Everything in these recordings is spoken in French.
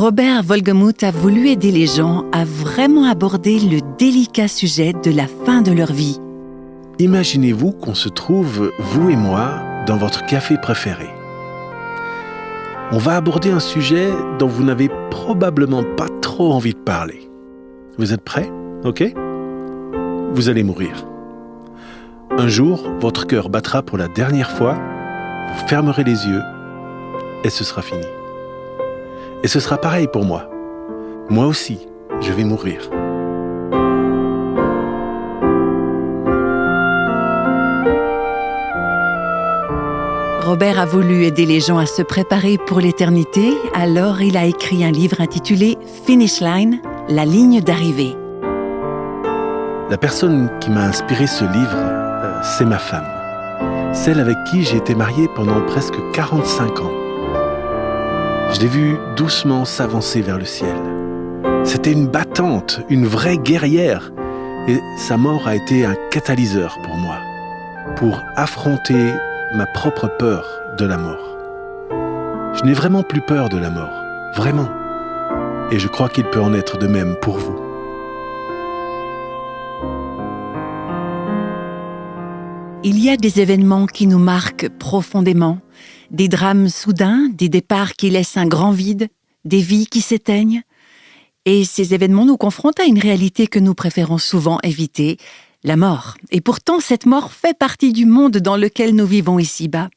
Robert Wolgemuth a voulu aider les gens à vraiment aborder le délicat sujet de la fin de leur vie. Imaginez-vous qu'on se trouve, vous et moi, dans votre café préféré. On va aborder un sujet dont vous n'avez probablement pas trop envie de parler. Vous êtes prêts? Ok? Vous allez mourir. Un jour, votre cœur battra pour la dernière fois, vous fermerez les yeux et ce sera fini. Et ce sera pareil pour moi. Moi aussi, je vais mourir. Robert a voulu aider les gens à se préparer pour l'éternité, alors il a écrit un livre intitulé « Finish Line », la ligne d'arrivée. La personne qui m'a inspiré ce livre, c'est ma femme. Celle avec qui j'ai été marié pendant presque 45 ans. Je l'ai vue doucement s'avancer vers le ciel. C'était une battante, une vraie guerrière. Et sa mort a été un catalyseur pour moi, pour affronter ma propre peur de la mort. Je n'ai vraiment plus peur de la mort, vraiment. Et je crois qu'il peut en être de même pour vous. Il y a des événements qui nous marquent profondément, des drames soudains, des départs qui laissent un grand vide, des vies qui s'éteignent. Et ces événements nous confrontent à une réalité que nous préférons souvent éviter, la mort. Et pourtant, cette mort fait partie du monde dans lequel nous vivons ici-bas.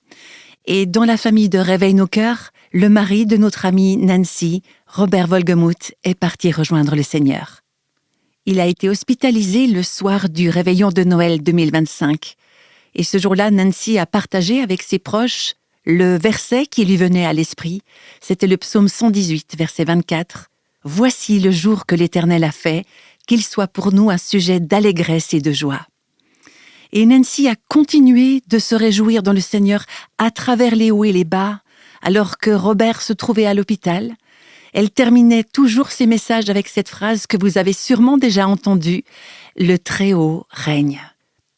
Et dans la famille de Réveille nos cœurs, le mari de notre amie Nancy, Robert Wolgemuth, est parti rejoindre le Seigneur. Il a été hospitalisé le soir du réveillon de Noël 2025. Et ce jour-là, Nancy a partagé avec ses proches le verset qui lui venait à l'esprit. C'était le psaume 118, verset 24. « Voici le jour que l'Éternel a fait, qu'il soit pour nous un sujet d'allégresse et de joie. » Et Nancy a continué de se réjouir dans le Seigneur à travers les hauts et les bas, alors que Robert se trouvait à l'hôpital. Elle terminait toujours ses messages avec cette phrase que vous avez sûrement déjà entendue, « Le Très-Haut règne.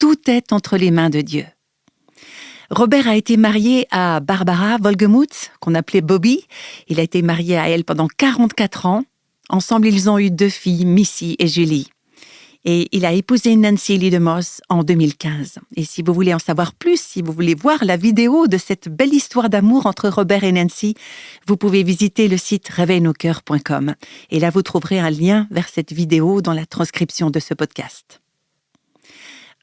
Tout est entre les mains de Dieu. » Robert a été marié à Barbara Wolgemuth, qu'on appelait Bobby. Il a été marié à elle pendant 44 ans. Ensemble, ils ont eu 2 filles, Missy et Julie. Et il a épousé Nancy Lee DeMoss en 2015. Et si vous voulez en savoir plus, si vous voulez voir la vidéo de cette belle histoire d'amour entre Robert et Nancy, vous pouvez visiter le site réveillenoscoeurs.com. Et là, vous trouverez un lien vers cette vidéo dans la transcription de ce podcast.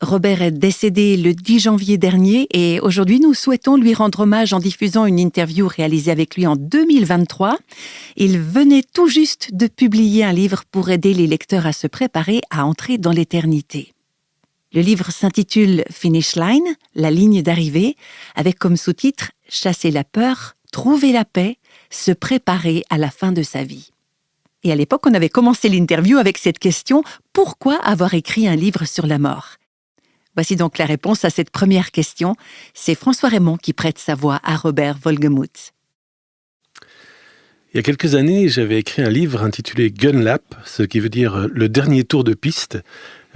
Robert est décédé le 10 janvier dernier et aujourd'hui, nous souhaitons lui rendre hommage en diffusant une interview réalisée avec lui en 2023. Il venait tout juste de publier un livre pour aider les lecteurs à se préparer à entrer dans l'éternité. Le livre s'intitule « Finish Line », la ligne d'arrivée, avec comme sous-titre « Chasser la peur, trouver la paix, se préparer à la fin de sa vie ». Et à l'époque, on avait commencé l'interview avec cette question « Pourquoi avoir écrit un livre sur la mort ?» Voici donc la réponse à cette première question. C'est François Raymond qui prête sa voix à Robert Wolgemuth. Il y a quelques années, j'avais écrit un livre intitulé « Gun Lap », ce qui veut dire « le dernier tour de piste ».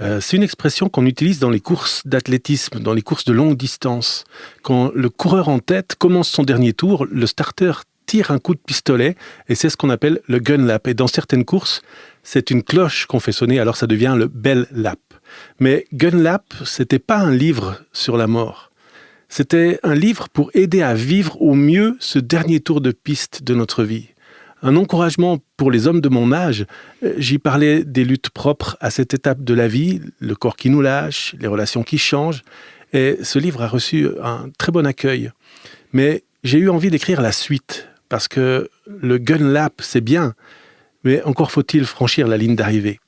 C'est une expression qu'on utilise dans les courses d'athlétisme, dans les courses de longue distance. Quand le coureur en tête commence son dernier tour, le starter tire un coup de pistolet et c'est ce qu'on appelle le gun lap. Et dans certaines courses, c'est une cloche qu'on fait sonner, alors ça devient le bell lap. Mais Gun Lap, c'était pas un livre sur la mort. C'était un livre pour aider à vivre au mieux ce dernier tour de piste de notre vie. Un encouragement pour les hommes de mon âge. J'y parlais des luttes propres à cette étape de la vie, le corps qui nous lâche, les relations qui changent. Et ce livre a reçu un très bon accueil. Mais j'ai eu envie d'écrire la suite, parce que le Gun Lap, c'est bien, mais encore faut-il franchir la ligne d'arrivée.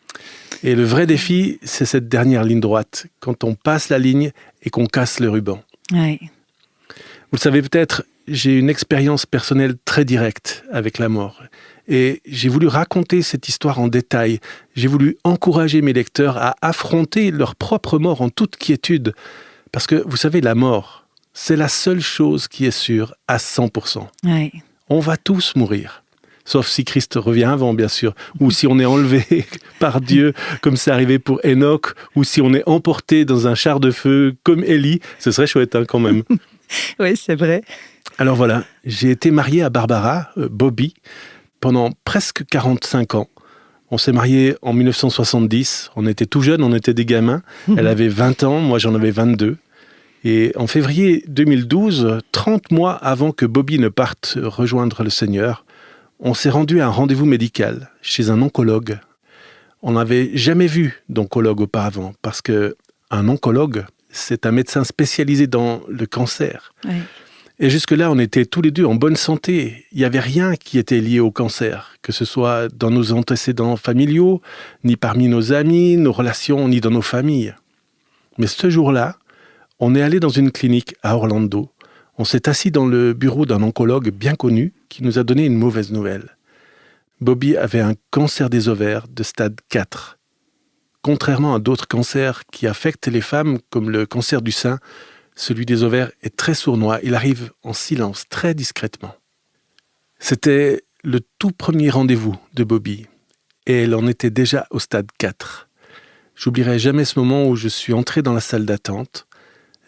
Et le vrai défi, c'est cette dernière ligne droite, quand on passe la ligne et qu'on casse le ruban. Oui. Vous le savez peut-être, j'ai une expérience personnelle très directe avec la mort. Et j'ai voulu raconter cette histoire en détail. J'ai voulu encourager mes lecteurs à affronter leur propre mort en toute quiétude. Parce que, vous savez, la mort, c'est la seule chose qui est sûre à 100%. Oui. On va tous mourir. Sauf si Christ revient avant, bien sûr, ou si on est enlevé par Dieu, comme c'est arrivé pour Enoch, ou si on est emporté dans un char de feu, comme Élie. Ce serait chouette, hein, quand même. Oui, c'est vrai. Alors voilà, j'ai été marié à Barbara, Bobby, pendant presque 45 ans. On s'est mariés en 1970, on était tout jeunes, on était des gamins. Elle avait 20 ans, moi j'en avais 22. Et en février 2012, 30 mois avant que Bobby ne parte rejoindre le Seigneur, on s'est rendu à un rendez-vous médical chez un oncologue. On n'avait jamais vu d'oncologue auparavant, parce qu'un oncologue, c'est un médecin spécialisé dans le cancer. Oui. Et jusque-là, on était tous les deux en bonne santé. Il n'y avait rien qui était lié au cancer, que ce soit dans nos antécédents familiaux, ni parmi nos amis, nos relations, ni dans nos familles. Mais ce jour-là, on est allé dans une clinique à Orlando. On s'est assis dans le bureau d'un oncologue bien connu qui nous a donné une mauvaise nouvelle. Bobby avait un cancer des ovaires de stade 4. Contrairement à d'autres cancers qui affectent les femmes, comme le cancer du sein, celui des ovaires est très sournois. Il arrive en silence, très discrètement. C'était le tout premier rendez-vous de Bobby, et elle en était déjà au stade 4. J'oublierai jamais ce moment où je suis entré dans la salle d'attente.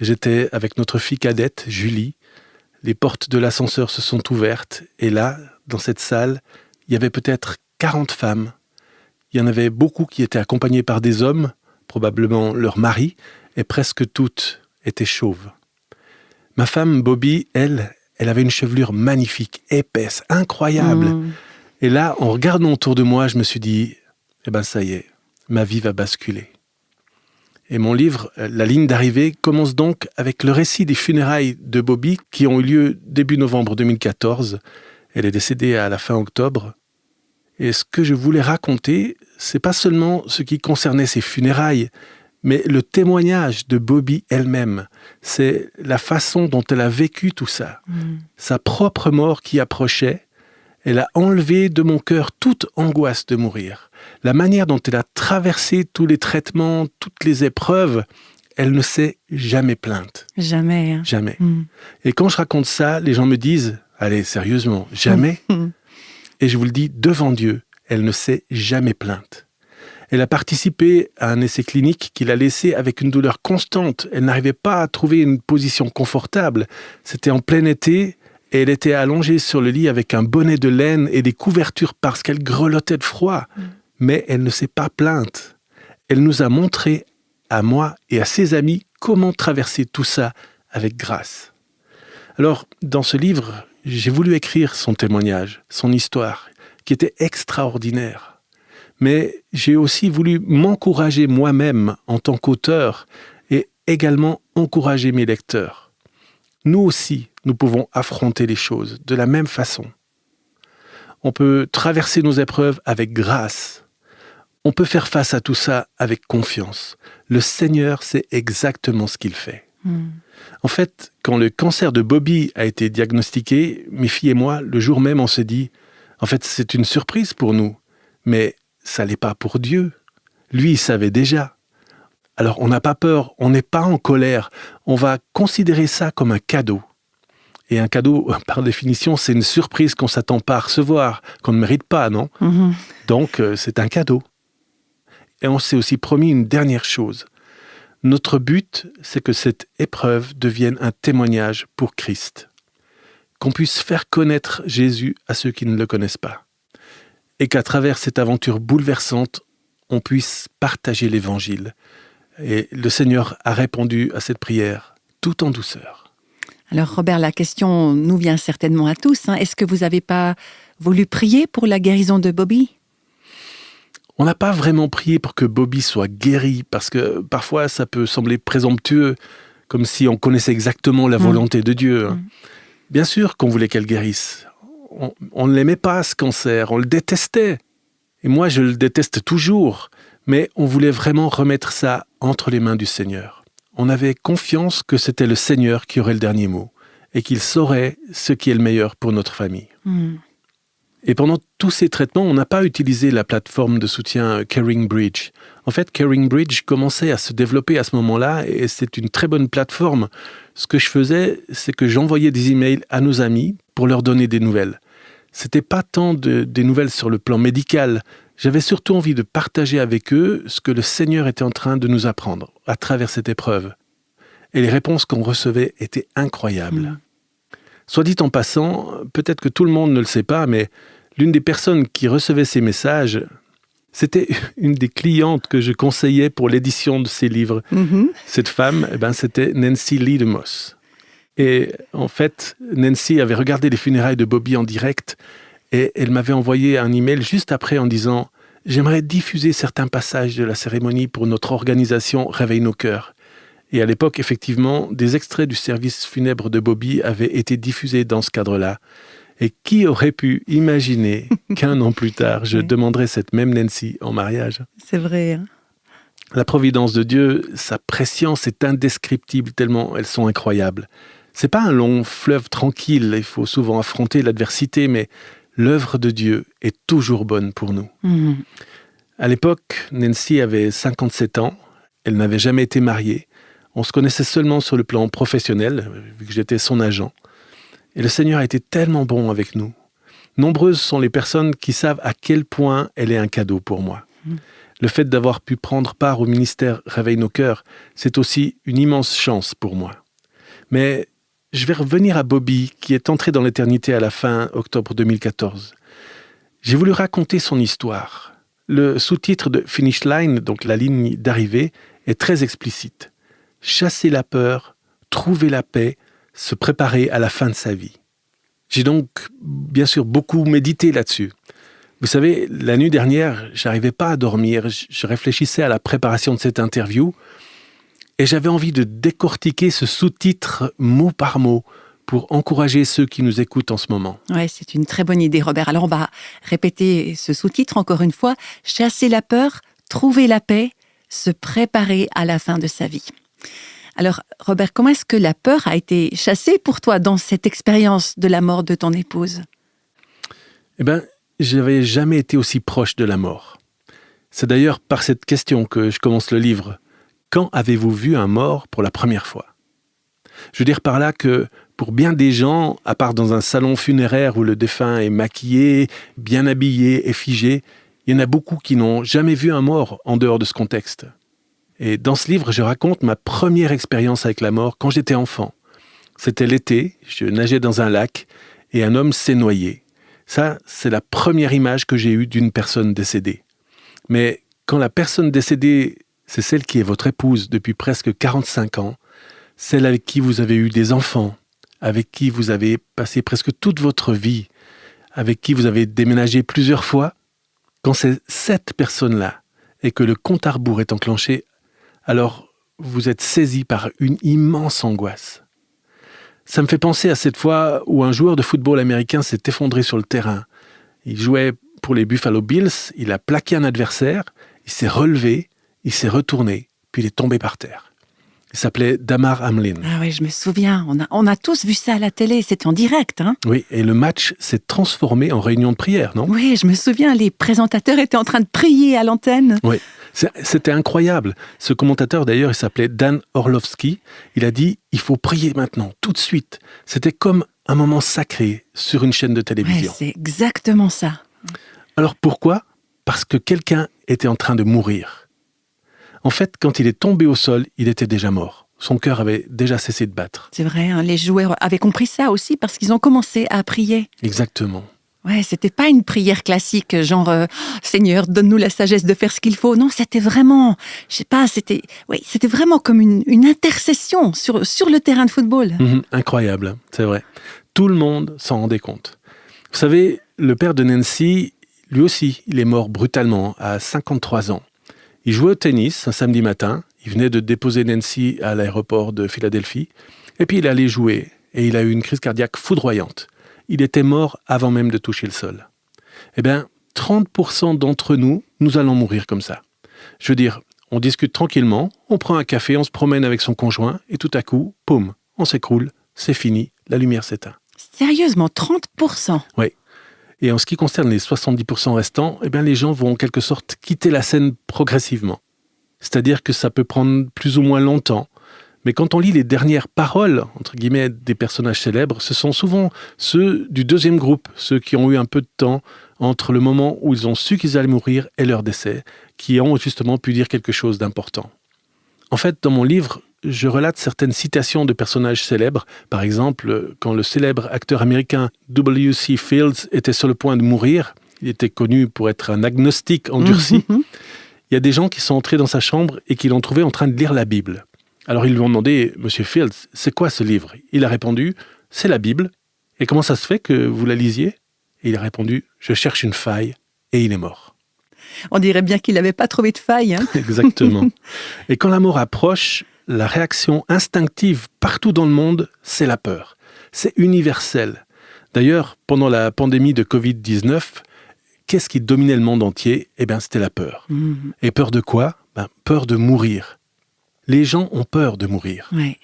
J'étais avec notre fille cadette, Julie. Les portes de l'ascenseur se sont ouvertes, et là, dans cette salle, il y avait peut-être 40 femmes. Il y en avait beaucoup qui étaient accompagnées par des hommes, probablement leurs maris, et presque toutes étaient chauves. Ma femme, Bobby, elle avait une chevelure magnifique, épaisse, incroyable. Et là, en regardant autour de moi, je me suis dit, ça y est, ma vie va basculer. Et mon livre, La ligne d'arrivée, commence donc avec le récit des funérailles de Bobby qui ont eu lieu début novembre 2014. Elle est décédée à la fin octobre. Et ce que je voulais raconter, c'est pas seulement ce qui concernait ses funérailles, mais le témoignage de Bobby elle-même. C'est la façon dont elle a vécu tout ça. Sa propre mort qui approchait, elle a enlevé de mon cœur toute angoisse de mourir. La manière dont elle a traversé tous les traitements, toutes les épreuves, elle ne s'est jamais plainte. Jamais. Hein. Jamais. Et quand je raconte ça, les gens me disent « Allez, sérieusement, jamais ?» Et je vous le dis, devant Dieu, elle ne s'est jamais plainte. Elle a participé à un essai clinique qui l'a laissée avec une douleur constante. Elle n'arrivait pas à trouver une position confortable. C'était en plein été et elle était allongée sur le lit avec un bonnet de laine et des couvertures parce qu'elle grelottait de froid. Mais elle ne s'est pas plainte. Elle nous a montré, à moi et à ses amis, comment traverser tout ça avec grâce. Alors, dans ce livre, j'ai voulu écrire son témoignage, son histoire, qui était extraordinaire. Mais j'ai aussi voulu m'encourager moi-même en tant qu'auteur et également encourager mes lecteurs. Nous aussi, nous pouvons affronter les choses de la même façon. On peut traverser nos épreuves avec grâce. On peut faire face à tout ça avec confiance. Le Seigneur sait exactement ce qu'il fait. En fait, quand le cancer de Bobby a été diagnostiqué, mes filles et moi, le jour même, on s'est dit, en fait, c'est une surprise pour nous, mais ça l'est pas pour Dieu. Lui, il savait déjà. Alors, on n'a pas peur, on n'est pas en colère. On va considérer ça comme un cadeau. Et un cadeau, par définition, c'est une surprise qu'on ne s'attend pas à recevoir, qu'on ne mérite pas, non ? Donc, c'est un cadeau. Et on s'est aussi promis une dernière chose. Notre but, c'est que cette épreuve devienne un témoignage pour Christ. Qu'on puisse faire connaître Jésus à ceux qui ne le connaissent pas. Et qu'à travers cette aventure bouleversante, on puisse partager l'Évangile. Et le Seigneur a répondu à cette prière tout en douceur. Alors Robert, la question nous vient certainement à tous. Est-ce que vous n'avez pas voulu prier pour la guérison de Bobby ? On n'a pas vraiment prié pour que Bobby soit guéri, parce que parfois ça peut sembler présomptueux, comme si on connaissait exactement la volonté de Dieu. Bien sûr qu'on voulait qu'elle guérisse. On ne l'aimait pas, ce cancer, on le détestait. Et moi, je le déteste toujours. Mais on voulait vraiment remettre ça entre les mains du Seigneur. On avait confiance que c'était le Seigneur qui aurait le dernier mot et qu'il saurait ce qui est le meilleur pour notre famille. Et pendant tous ces traitements, on n'a pas utilisé la plateforme de soutien Caring Bridge. En fait, Caring Bridge commençait à se développer à ce moment-là et c'est une très bonne plateforme. Ce que je faisais, c'est que j'envoyais des emails à nos amis pour leur donner des nouvelles. C'était pas tant des nouvelles sur le plan médical. J'avais surtout envie de partager avec eux ce que le Seigneur était en train de nous apprendre à travers cette épreuve. Et les réponses qu'on recevait étaient incroyables. Soit dit en passant, peut-être que tout le monde ne le sait pas, mais L'une des personnes qui recevait ces messages, c'était une des clientes que je conseillais pour l'édition de ces livres. Cette femme, c'était Nancy Lee DeMoss. Et en fait, Nancy avait regardé les funérailles de Bobby en direct et elle m'avait envoyé un email juste après en disant « J'aimerais diffuser certains passages de la cérémonie pour notre organisation Réveille nos cœurs ». Et à l'époque, effectivement, des extraits du service funèbre de Bobby avaient été diffusés dans ce cadre-là. Et qui aurait pu imaginer qu'un an plus tard, je demanderais cette même Nancy en mariage? C'est vrai. Hein. La providence de Dieu, sa préscience est indescriptible tellement elles sont incroyables. C'est pas un long fleuve tranquille, il faut souvent affronter l'adversité, mais l'œuvre de Dieu est toujours bonne pour nous. À l'époque, Nancy avait 57 ans, elle n'avait jamais été mariée, on se connaissait seulement sur le plan professionnel, vu que j'étais son agent. Et le Seigneur a été tellement bon avec nous. Nombreuses sont les personnes qui savent à quel point elle est un cadeau pour moi. Le fait d'avoir pu prendre part au ministère Réveille nos cœurs, c'est aussi une immense chance pour moi. Mais je vais revenir à Bobby, qui est entré dans l'éternité à la fin octobre 2014. J'ai voulu raconter son histoire. Le sous-titre de Finish Line, donc la ligne d'arrivée, est très explicite. Chasser la peur, trouver la paix, se préparer à la fin de sa vie. J'ai donc, bien sûr, beaucoup médité là-dessus. Vous savez, la nuit dernière, j'arrivais pas à dormir. Je réfléchissais à la préparation de cette interview et j'avais envie de décortiquer ce sous-titre mot par mot pour encourager ceux qui nous écoutent en ce moment. Ouais, c'est une très bonne idée, Robert. Alors, on va répéter ce sous-titre encore une fois. Chasser la peur, trouver la paix, se préparer à la fin de sa vie. Alors, Robert, comment est-ce que la peur a été chassée pour toi dans cette expérience de la mort de ton épouse? Je n'avais jamais été aussi proche de la mort. C'est d'ailleurs par cette question que je commence le livre. Quand avez-vous vu un mort pour la première fois? Je veux dire par là que pour bien des gens, à part dans un salon funéraire où le défunt est maquillé, bien habillé et figé, il y en a beaucoup qui n'ont jamais vu un mort en dehors de ce contexte. Et dans ce livre, je raconte ma première expérience avec la mort quand j'étais enfant. C'était l'été, je nageais dans un lac et un homme s'est noyé. Ça, c'est la première image que j'ai eue d'une personne décédée. Mais quand la personne décédée, c'est celle qui est votre épouse depuis presque 45 ans, celle avec qui vous avez eu des enfants, avec qui vous avez passé presque toute votre vie, avec qui vous avez déménagé plusieurs fois, quand c'est cette personne-là et que le compte à rebours est enclenché, alors vous êtes saisi par une immense angoisse. Ça me fait penser à cette fois où un joueur de football américain s'est effondré sur le terrain. Il jouait pour les Buffalo Bills, il a plaqué un adversaire, il s'est relevé, il s'est retourné, puis il est tombé par terre. Il s'appelait Damar Hamlin. Ah oui, je me souviens, on a tous vu ça à la télé, c'était en direct. Hein? Oui, et le match s'est transformé en réunion de prière, non? Oui, je me souviens, les présentateurs étaient en train de prier à l'antenne. Oui. C'était incroyable. Ce commentateur, d'ailleurs, il s'appelait Dan Orlovsky. Il a dit « Il faut prier maintenant, tout de suite ». C'était comme un moment sacré sur une chaîne de télévision. Ouais, c'est exactement ça. Alors pourquoi? Parce que quelqu'un était en train de mourir. En fait, quand il est tombé au sol, il était déjà mort. Son cœur avait déjà cessé de battre. C'est vrai, hein, les joueurs avaient compris ça aussi parce qu'ils ont commencé à prier. Exactement. Ouais, c'était pas une prière classique, genre Seigneur, donne-nous la sagesse de faire ce qu'il faut. Non, c'était vraiment, je sais pas, c'était vraiment comme une intercession sur le terrain de football. Incroyable, c'est vrai. Tout le monde s'en rendait compte. Vous savez, le père de Nancy, lui aussi, il est mort brutalement à 53 ans. Il jouait au tennis un samedi matin. Il venait de déposer Nancy à l'aéroport de Philadelphie. Et puis il allait jouer et il a eu une crise cardiaque foudroyante. Il était mort avant même de toucher le sol. 30% d'entre nous, nous allons mourir comme ça. Je veux dire, on discute tranquillement, on prend un café, on se promène avec son conjoint, et tout à coup, poum, on s'écroule, c'est fini, la lumière s'éteint. Sérieusement, 30%? Oui. Et en ce qui concerne les 70% restants, les gens vont en quelque sorte quitter la scène progressivement. C'est-à-dire que ça peut prendre plus ou moins longtemps. Mais quand on lit les dernières paroles, entre guillemets, des personnages célèbres, ce sont souvent ceux du deuxième groupe, ceux qui ont eu un peu de temps entre le moment où ils ont su qu'ils allaient mourir et leur décès, qui ont justement pu dire quelque chose d'important. En fait, dans mon livre, je relate certaines citations de personnages célèbres. Par exemple, quand le célèbre acteur américain W.C. Fields était sur le point de mourir, il était connu pour être un agnostique endurci, il y a des gens qui sont entrés dans sa chambre et qui l'ont trouvé en train de lire la Bible. Alors ils lui ont demandé « Monsieur Fields, c'est quoi ce livre ?» Il a répondu « C'est la Bible. Et comment ça se fait que vous la lisiez ?» Et il a répondu « Je cherche une faille. » Et il est mort. On dirait bien qu'il n'avait pas trouvé de faille. Hein. Exactement. Et quand la mort approche, la réaction instinctive partout dans le monde, c'est la peur. C'est universel. D'ailleurs, pendant la pandémie de Covid-19, qu'est-ce qui dominait le monde entier ? Eh bien, c'était la peur. Et peur de quoi ? Peur de mourir. Les gens ont peur de mourir. Ouais.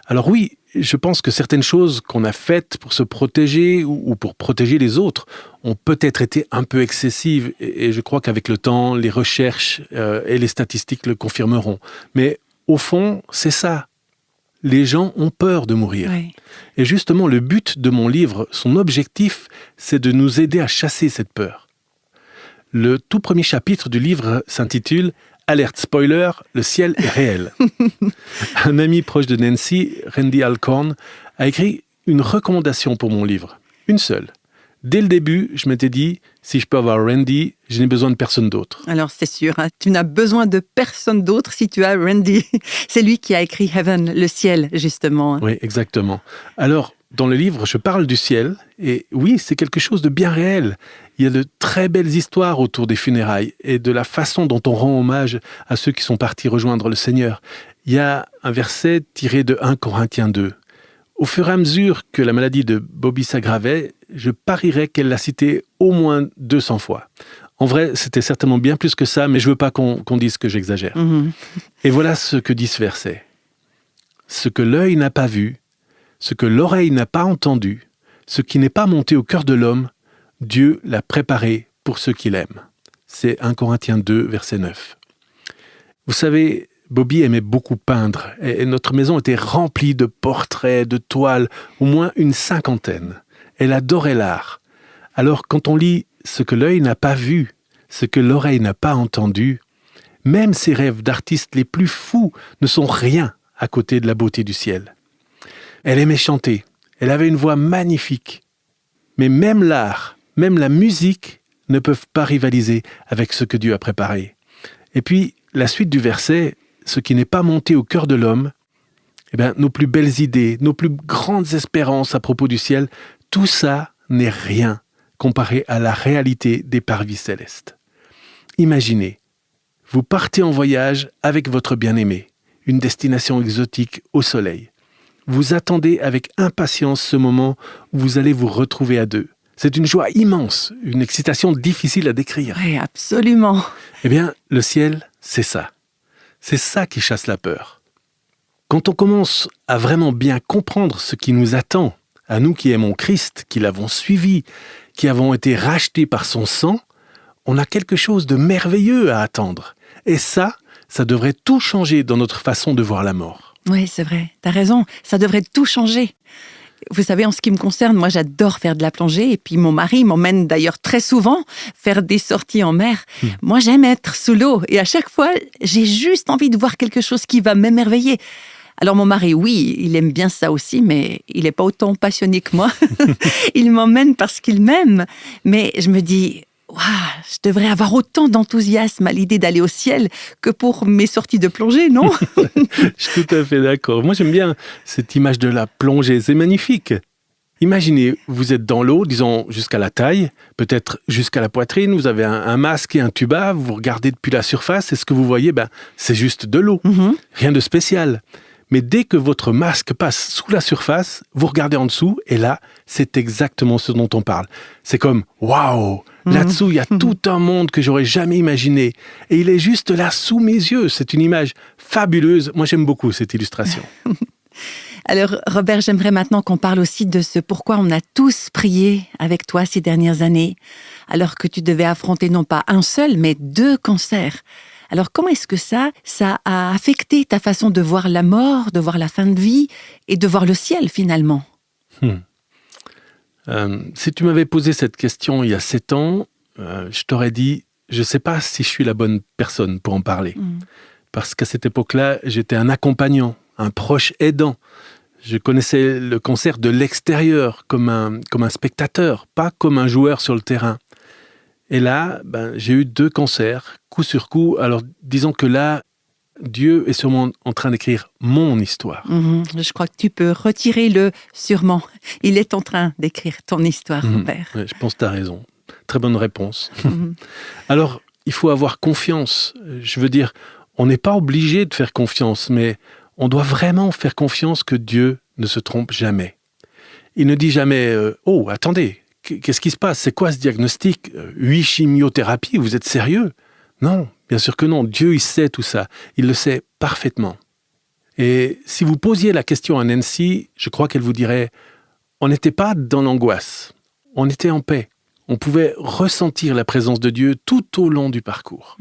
Alors oui, je pense que certaines choses qu'on a faites pour se protéger ou pour protéger les autres ont peut-être été un peu excessives. Et je crois qu'avec le temps, les recherches et les statistiques le confirmeront. Mais au fond, c'est ça. Les gens ont peur de mourir. Ouais. Et justement, le but de mon livre, son objectif, c'est de nous aider à chasser cette peur. Le tout premier chapitre du livre s'intitule « Alerte spoiler, le ciel est réel ». Un ami proche de Nancy, Randy Alcorn, a écrit une recommandation pour mon livre. Une seule. Dès le début, je m'étais dit, si je peux avoir Randy, je n'ai besoin de personne d'autre. Alors c'est sûr, hein, tu n'as besoin de personne d'autre si tu as Randy. C'est lui qui a écrit Heaven, le ciel, justement. Hein. Oui, exactement. Alors, dans le livre, je parle du ciel, et oui, c'est quelque chose de bien réel. Il y a de très belles histoires autour des funérailles et de la façon dont on rend hommage à ceux qui sont partis rejoindre le Seigneur. Il y a un verset tiré de 1 Corinthiens 2. Au fur et à mesure que la maladie de Bobby s'aggravait, je parierais qu'elle l'a cité au moins 200 fois. En vrai, c'était certainement bien plus que ça, mais je ne veux pas qu'on dise que j'exagère. Et voilà ce que dit ce verset. Ce que l'œil n'a pas vu, ce que l'oreille n'a pas entendu, ce qui n'est pas monté au cœur de l'homme, Dieu l'a préparé pour ceux qui l'aiment. C'est 1 Corinthiens 2, verset 9. Vous savez, Bobby aimait beaucoup peindre et notre maison était remplie de portraits, de toiles, au moins une 50aine. Elle adorait l'art. Alors quand on lit ce que l'œil n'a pas vu, ce que l'oreille n'a pas entendu, même ses rêves d'artistes les plus fous ne sont rien à côté de la beauté du ciel. Elle aimait chanter, elle avait une voix magnifique. Mais même l'art, même la musique ne peuvent pas rivaliser avec ce que Dieu a préparé. Et puis, la suite du verset, ce qui n'est pas monté au cœur de l'homme, eh bien, nos plus belles idées, nos plus grandes espérances à propos du ciel, tout ça n'est rien comparé à la réalité des parvis célestes. Imaginez, vous partez en voyage avec votre bien-aimé, une destination exotique au soleil. Vous attendez avec impatience ce moment où vous allez vous retrouver à deux. C'est une joie immense, une excitation difficile à décrire. Oui, absolument. Eh bien, le ciel, c'est ça. C'est ça qui chasse la peur. Quand on commence à vraiment bien comprendre ce qui nous attend, à nous qui aimons Christ, qui l'avons suivi, qui avons été rachetés par son sang, on a quelque chose de merveilleux à attendre. Et ça devrait tout changer dans notre façon de voir la mort. Oui, c'est vrai. T'as raison. Ça devrait tout changer. Vous savez, en ce qui me concerne, moi, j'adore faire de la plongée. Et puis, mon mari m'emmène d'ailleurs très souvent faire des sorties en mer. Moi, j'aime être sous l'eau. Et à chaque fois, j'ai juste envie de voir quelque chose qui va m'émerveiller. Alors, mon mari, oui, il aime bien ça aussi, mais il n'est pas autant passionné que moi. Il m'emmène parce qu'il m'aime. Mais je me dis... Waouh, je devrais avoir autant d'enthousiasme à l'idée d'aller au ciel que pour mes sorties de plongée, non? Je suis tout à fait d'accord. Moi, j'aime bien cette image de la plongée. C'est magnifique. Imaginez, vous êtes dans l'eau, disons jusqu'à la taille, peut-être jusqu'à la poitrine, vous avez un masque et un tuba, vous regardez depuis la surface et ce que vous voyez, c'est juste de l'eau. Rien de spécial. Mais dès que votre masque passe sous la surface, vous regardez en dessous et là, c'est exactement ce dont on parle. C'est comme « Waouh !» Là-dessous, il y a tout un monde que j'aurais jamais imaginé. Et il est juste là, sous mes yeux. C'est une image fabuleuse. Moi, j'aime beaucoup cette illustration. Alors, Robert, j'aimerais maintenant qu'on parle aussi de ce pourquoi on a tous prié avec toi ces dernières années, alors que tu devais affronter non pas un seul, mais 2 cancers. Alors, comment est-ce que ça a affecté ta façon de voir la mort, de voir la fin de vie et de voir le ciel, finalement? Si tu m'avais posé cette question il y a 7 ans, je t'aurais dit, je ne sais pas si je suis la bonne personne pour en parler. Parce qu'à cette époque-là, j'étais un accompagnant, un proche aidant. Je connaissais le concert de l'extérieur, comme un spectateur, pas comme un joueur sur le terrain. Et là, j'ai eu 2 concerts, coup sur coup. Alors, disons que là, Dieu est sûrement en train d'écrire mon histoire. Je crois que tu peux retirer le « sûrement ». Il est en train d'écrire ton histoire, Robert. Ouais, je pense que tu as raison. Très bonne réponse. Alors, il faut avoir confiance. Je veux dire, on n'est pas obligé de faire confiance, mais on doit vraiment faire confiance que Dieu ne se trompe jamais. Il ne dit jamais « Oh, attendez, qu'est-ce qui se passe? C'est quoi ce diagnostic? 8 chimiothérapies, vous êtes sérieux ?» Non, bien sûr que non. Dieu, il sait tout ça. Il le sait parfaitement. Et si vous posiez la question à Nancy, je crois qu'elle vous dirait « On n'était pas dans l'angoisse. On était en paix. On pouvait ressentir la présence de Dieu tout au long du parcours. »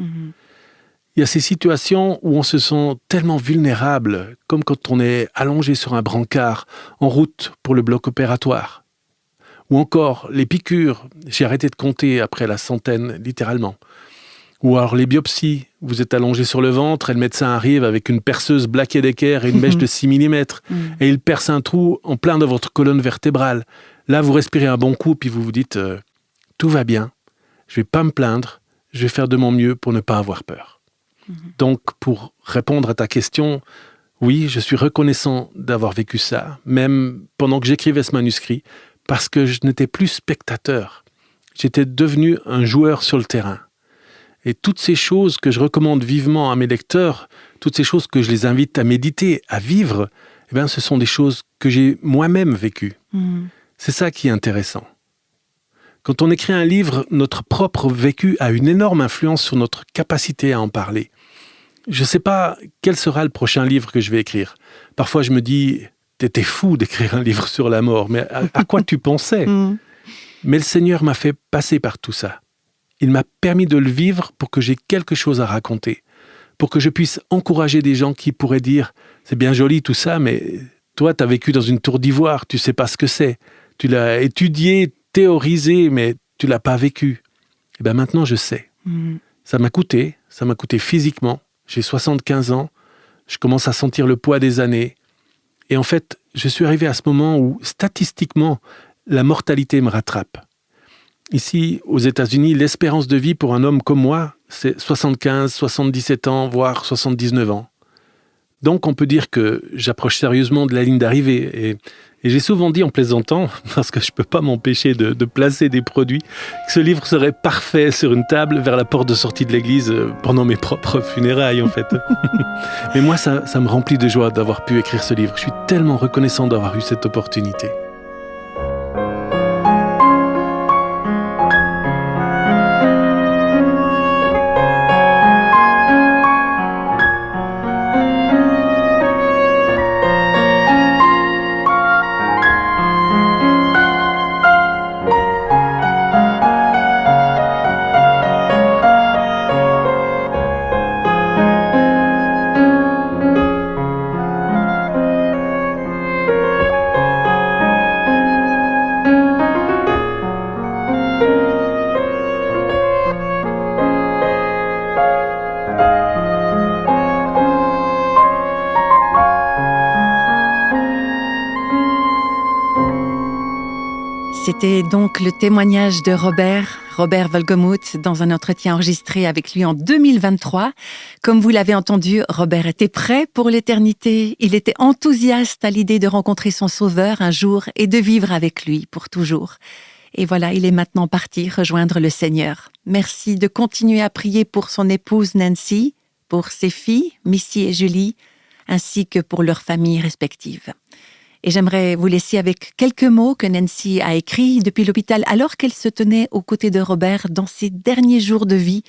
Il y a ces situations où on se sent tellement vulnérable, comme quand on est allongé sur un brancard en route pour le bloc opératoire. Ou encore les piqûres, j'ai arrêté de compter après la 100e, littéralement. Ou alors les biopsies, vous êtes allongé sur le ventre et le médecin arrive avec une perceuse Black & Decker et une mèche de 6 mm et il perce un trou en plein dans votre colonne vertébrale. Là, vous respirez un bon coup puis vous vous dites tout va bien, je vais pas me plaindre, je vais faire de mon mieux pour ne pas avoir peur. Donc, pour répondre à ta question, oui, je suis reconnaissant d'avoir vécu ça, même pendant que j'écrivais ce manuscrit, parce que je n'étais plus spectateur. J'étais devenu un joueur sur le terrain. Et toutes ces choses que je recommande vivement à mes lecteurs, toutes ces choses que je les invite à méditer, à vivre, eh bien, ce sont des choses que j'ai moi-même vécues. C'est ça qui est intéressant. Quand on écrit un livre, notre propre vécu a une énorme influence sur notre capacité à en parler. Je ne sais pas quel sera le prochain livre que je vais écrire. Parfois, je me dis, t'étais fou d'écrire un livre sur la mort, mais à quoi tu pensais? Mais le Seigneur m'a fait passer par tout ça. Il m'a permis de le vivre pour que j'ai quelque chose à raconter, pour que je puisse encourager des gens qui pourraient dire « C'est bien joli tout ça, mais toi, tu as vécu dans une tour d'ivoire, tu ne sais pas ce que c'est. Tu l'as étudié, théorisé, mais tu ne l'as pas vécu. » Et bien maintenant, je sais. Ça m'a coûté physiquement. J'ai 75 ans, je commence à sentir le poids des années. Et en fait, je suis arrivé à ce moment où, statistiquement, la mortalité me rattrape. Ici, aux États-Unis, l'espérance de vie pour un homme comme moi, c'est 75, 77 ans, voire 79 ans. Donc, on peut dire que j'approche sérieusement de la ligne d'arrivée. Et j'ai souvent dit en plaisantant, parce que je ne peux pas m'empêcher de placer des produits, que ce livre serait parfait sur une table vers la porte de sortie de l'église pendant mes propres funérailles, en fait. Mais moi, ça me remplit de joie d'avoir pu écrire ce livre. Je suis tellement reconnaissant d'avoir eu cette opportunité. C'était donc le témoignage de Robert Wolgemuth dans un entretien enregistré avec lui en 2023. Comme vous l'avez entendu, Robert était prêt pour l'éternité. Il était enthousiaste à l'idée de rencontrer son Sauveur un jour et de vivre avec lui pour toujours. Et voilà, il est maintenant parti rejoindre le Seigneur. Merci de continuer à prier pour son épouse Nancy, pour ses filles, Missy et Julie, ainsi que pour leurs familles respectives. Et j'aimerais vous laisser avec quelques mots que Nancy a écrits depuis l'hôpital alors qu'elle se tenait aux côtés de Robert dans ses derniers jours de vie.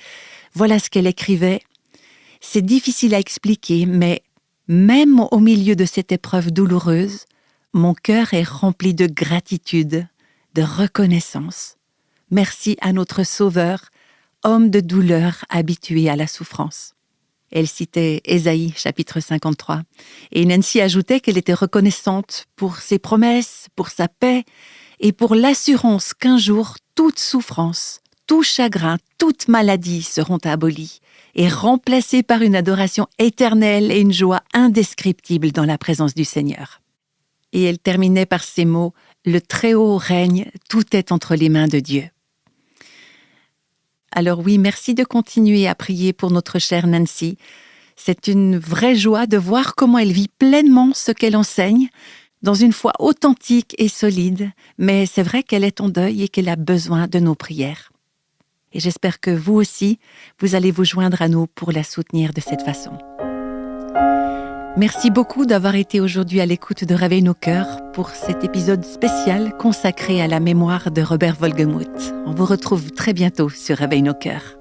Voilà ce qu'elle écrivait. « C'est difficile à expliquer, mais même au milieu de cette épreuve douloureuse, mon cœur est rempli de gratitude, de reconnaissance. Merci à notre Sauveur, homme de douleur habitué à la souffrance. » Elle citait Ésaïe, chapitre 53. Et Nancy ajoutait qu'elle était reconnaissante pour ses promesses, pour sa paix et pour l'assurance qu'un jour, toute souffrance, tout chagrin, toute maladie seront abolis et remplacés par une adoration éternelle et une joie indescriptible dans la présence du Seigneur. Et elle terminait par ces mots, « Le Très-Haut règne, tout est entre les mains de Dieu ». Alors oui, merci de continuer à prier pour notre chère Nancy. C'est une vraie joie de voir comment elle vit pleinement ce qu'elle enseigne, dans une foi authentique et solide, mais c'est vrai qu'elle est en deuil et qu'elle a besoin de nos prières. Et j'espère que vous aussi, vous allez vous joindre à nous pour la soutenir de cette façon. Merci beaucoup d'avoir été aujourd'hui à l'écoute de Réveille nos cœurs pour cet épisode spécial consacré à la mémoire de Robert Wolgemuth. On vous retrouve très bientôt sur Réveille nos cœurs.